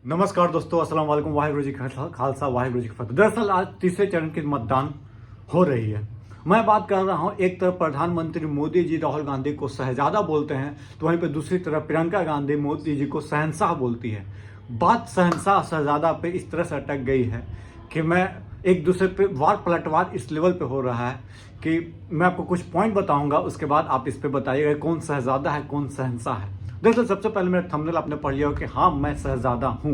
नमस्कार दोस्तों, अस्सलाम वालेकुम, वाहिगुरु जी का खालसा, वाहिगुरु जी की फतह। दरअसल आज तीसरे चरण की मतदान हो रही है। मैं बात कर रहा हूं, एक तरफ प्रधानमंत्री मोदी जी राहुल गांधी को शहजादा बोलते हैं, तो वहीं पर दूसरी तरफ प्रियंका गांधी मोदी जी को शहंशाह बोलती है। बात शहंशाह शहजादा पे इस तरह से अटक गई है कि मैं एक दूसरे पे वार पलटवार इस लेवल पे हो रहा है कि मैं आपको कुछ पॉइंट बताऊंगा, उसके बाद आप इस पे बताइएगा कौन शहजादा है कौन शहंशाह है। दरअसल सबसे पहले मेरा थंबनेल आपने पढ़ लिया हो कि हाँ मैं शहजादा हूँ।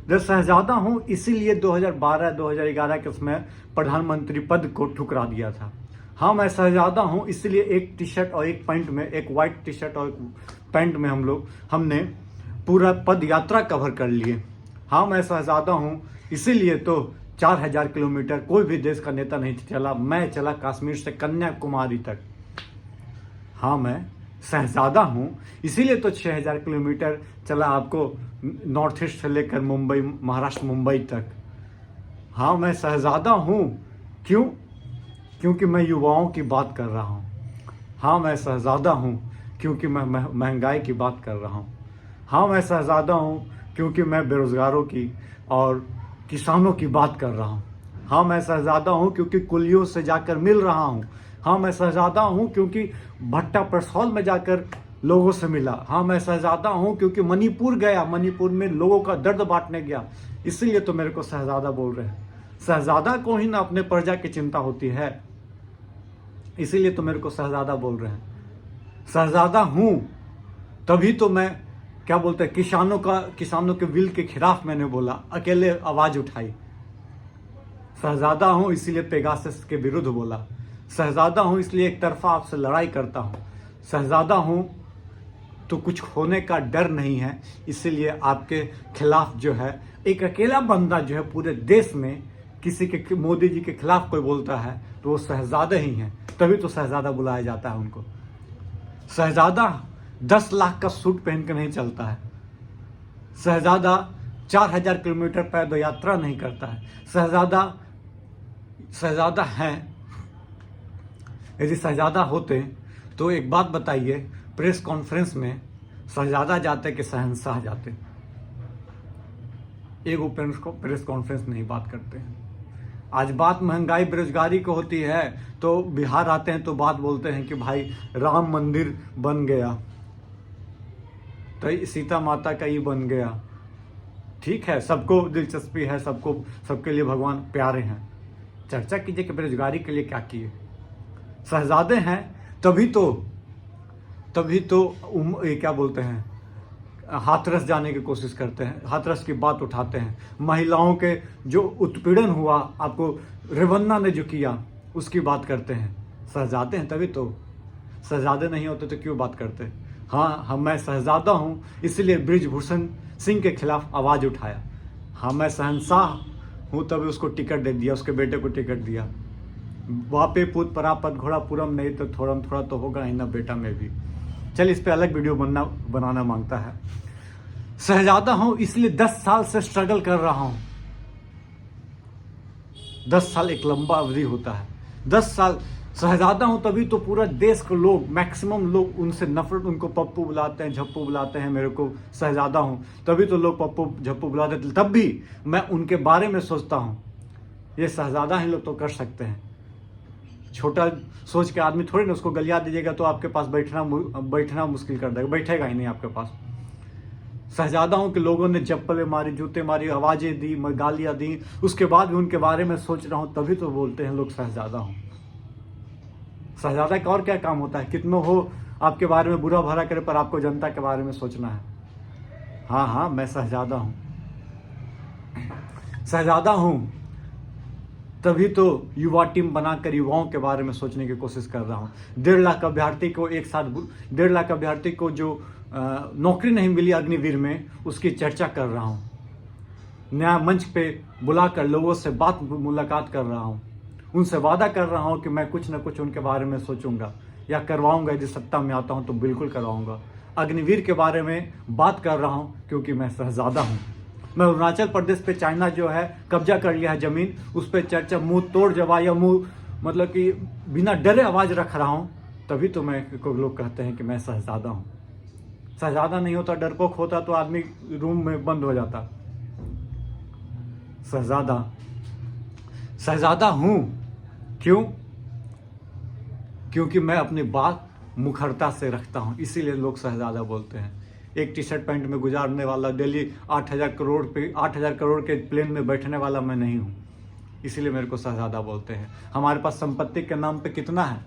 जब शहजादा हूँ इसीलिए 2012-2011 के उसमें प्रधानमंत्री पद को ठुकरा दिया था। हाँ मैं शहजादा हूँ इसीलिए एक टी शर्ट और एक पैंट में, एक वाइट टी शर्ट और पैंट में हमने पूरा पद यात्रा कवर कर लिए। हाँ मैं शहजादा हूँ इसीलिए तो 4000 किलोमीटर कोई भी देश का नेता नहीं चला, मैं चला कश्मीर से कन्याकुमारी तक। हाँ मैं शहजादा हूँ इसीलिए तो 6000 किलोमीटर चला आपको नॉर्थ ईस्ट से लेकर मुंबई, महाराष्ट्र मुंबई तक। हाँ मैं शहजादा हूँ क्यों? क्योंकि मैं युवाओं की बात कर रहा हूँ। हाँ मैं शहजादा हूँ क्योंकि मैं महंगाई की बात कर रहा हूँ। हाँ मैं शहजादा हूँ क्योंकि मैं बेरोजगारों की और किसानों की बात कर रहा हूँ। हाँ मैं शहजादा हूँ क्योंकि कुलियों से जाकर मिल रहा हूँ। हाँ मैं शहजादा हूँ क्योंकि भट्टा परसौल में जाकर लोगों से मिला। हाँ मैं शहजादा हूँ क्योंकि मणिपुर गया, मणिपुर में लोगों का दर्द बांटने गया, इसीलिए तो मेरे को शहजादा बोल रहे हैं। शहजादा को ही ना अपने प्रजा की चिंता होती है, इसीलिए तो मेरे को शहजादा बोल रहे हैं। शहजादा हूँ तभी तो मैं क्या बोलते हैं किसानों के विल के खिलाफ मैंने बोला, अकेले आवाज उठाई। शहजादा हूँ इसीलिए पेगासस के विरुद्ध बोला। शहजादा हूँ इसलिए एक तरफा आपसे लड़ाई करता हूँ। शहजादा हूँ तो कुछ होने का डर नहीं है, इसीलिए आपके खिलाफ जो है एक अकेला बंदा जो है पूरे देश में किसी के मोदी जी के खिलाफ कोई बोलता है तो वो शहजादा ही है, तभी तो शहजादा बुलाया जाता है उनको। शहजादा 10 लाख का सूट पहन कर नहीं चलता है। शहजादा 4000 किलोमीटर पैदल यात्रा नहीं करता है। शहजादा है। यदि शहजादा होते तो एक बात बताइए, प्रेस कॉन्फ्रेंस में शहजादा जाते कि शहंशाह जाते? एक प्रेस कॉन्फ्रेंस नहीं बात करते हैं। आज बात महंगाई बेरोजगारी को होती है तो बिहार आते हैं तो बात बोलते हैं कि भाई राम मंदिर बन गया, तो सीता माता का ही बन गया। ठीक है, सबको दिलचस्पी है, सबके लिए भगवान प्यारे हैं। चर्चा कीजिए कि बेरोजगारी के लिए क्या किए। शहजादे हैं तभी तो ये क्या बोलते हैं, हाथरस जाने की कोशिश करते हैं, हाथरस की बात उठाते हैं। महिलाओं के जो उत्पीड़न हुआ, आपको रेवन्ना ने जो किया, उसकी बात करते हैं। शहजादे हैं तभी तो। शहजादे नहीं होते तो क्यों बात करते? हाँ मैं शहजादा हूँ इसलिए बृजभूषण सिंह के खिलाफ आवाज उठाया। हाँ मैं शहंशाह हूँ तभी उसको टिकट दे दिया, उसके बेटे को टिकट दिया। वापे पूत परापत घोड़ा पुरम नहीं तो थोड़ा तो होगा ही ना बेटा में भी। चल इस पे अलग वीडियो बनाना मांगता है। शहजादा हूं इसलिए 10 साल से स्ट्रगल कर रहा हूं। 10 साल एक लंबा अवधि होता है। 10 साल शहजादा हूं तभी तो पूरा देश के लोग, मैक्सिमम लोग उनसे नफरत, उनको पप्पू बुलाते हैं, झप्पू बुलाते हैं। मेरे को शहजादा हूं तभी तो लोग पप्पू झप्पू बुलाते थे, तब भी मैं उनके बारे में सोचता हूं ये शहजादा ही लोग तो कर सकते हैं। छोटा सोच के आदमी थोड़ी ना, उसको गलिया दीजिएगा तो आपके पास बैठना मुश्किल कर देगा, बैठेगा ही नहीं आपके पास। शहजादा हूं कि लोगों ने चप्पलें मारी, जूते मारी, आवाजें दी, गालियां दी, उसके बाद भी उनके बारे में सोच रहा हूं, तभी तो बोलते हैं लोग शहजादा हूं। शहजादा का और क्या काम होता है? कितनों हो आपके बारे में बुरा भला करे, पर आपको जनता के बारे में सोचना है। हाँ मैं शहजादा हूं। शहजादा हूं तभी तो युवा टीम बनाकर युवाओं के बारे में सोचने की कोशिश कर रहा हूँ। 1.5 लाख अभ्यर्थी को एक साथ, 1.5 लाख अभ्यर्थी को जो नौकरी नहीं मिली अग्निवीर में, उसकी चर्चा कर रहा हूँ। नया मंच पे बुलाकर लोगों से मुलाकात कर रहा हूँ, उनसे वादा कर रहा हूँ कि मैं कुछ न कुछ उनके बारे में सोचूंगा या करवाऊंगा। यदि सत्ता में आता हूँ तो बिल्कुल करवाऊंगा। अग्निवीर के बारे में बात कर रहा हूँ क्योंकि मैं शहजादा हूँ। मैं अरुणाचल प्रदेश पे चाइना जो है कब्जा कर लिया है जमीन, उस पर चर्चा मुंह तोड़ जवाब या मुंह मतलब कि बिना डरे आवाज रख रहा हूँ, तभी तो को लोग कहते हैं कि मैं शहजादा हूँ। शहजादा नहीं होता, डरपोक होता तो आदमी रूम में बंद हो जाता। शहजादा हूँ। क्यों? क्योंकि मैं अपनी बात मुखरता से रखता हूँ, इसीलिए लोग शहजादा बोलते हैं। एक टी शर्ट पैंट में गुजारने वाला, डेली 8,000 करोड़ के प्लेन में बैठने वाला मैं नहीं हूँ, इसीलिए मेरे को शहजादा बोलते हैं। हमारे पास संपत्ति के नाम पे कितना है,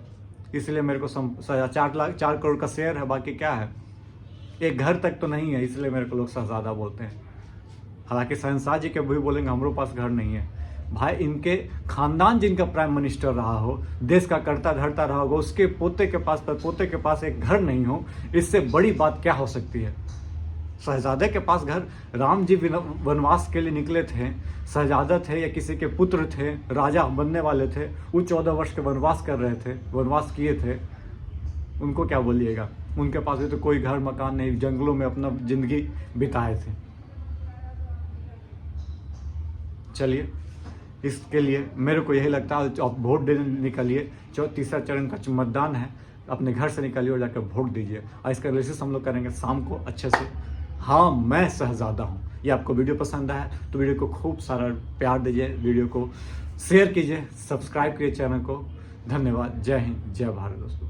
इसलिए मेरे को 4 करोड़ का शेयर है, बाकी क्या है, एक घर तक तो नहीं है, इसलिए मेरे को लोग शहजादा बोलते हैं। हालांकि शहंशाह जी के भी बोलेंगे हमारे पास घर नहीं है। भाई, इनके खानदान जिनका प्राइम मिनिस्टर रहा हो, देश का करता धरता रहा होगा, उसके पोते के पास एक घर नहीं हो, इससे बड़ी बात क्या हो सकती है। शहजादे के पास घर, राम जी वनवास के लिए निकले थे, शहजादा थे या किसी के पुत्र थे, राजा बनने वाले थे, वो 14 वर्ष के वनवास कर रहे थे, वनवास किए थे, उनको क्या बोलिएगा। उनके पास भी तो कोई घर मकान नहीं, जंगलों में अपना जिंदगी बिताए थे। चलिए, इसके लिए मेरे को यही लगता है, आप वोट देने निकलिए, तीसरा चरण का मतदान है, अपने घर से निकलिए और जाकर वोट दीजिए। और इसका एनालिसिस हम लोग करेंगे शाम को अच्छे से। हाँ, मैं शहजादा हूँ। ये आपको वीडियो पसंद आया तो वीडियो को खूब सारा प्यार दीजिए, वीडियो को शेयर कीजिए, सब्सक्राइब कीजिए चैनल को। धन्यवाद। जय हिंद, जय भारत दोस्तों।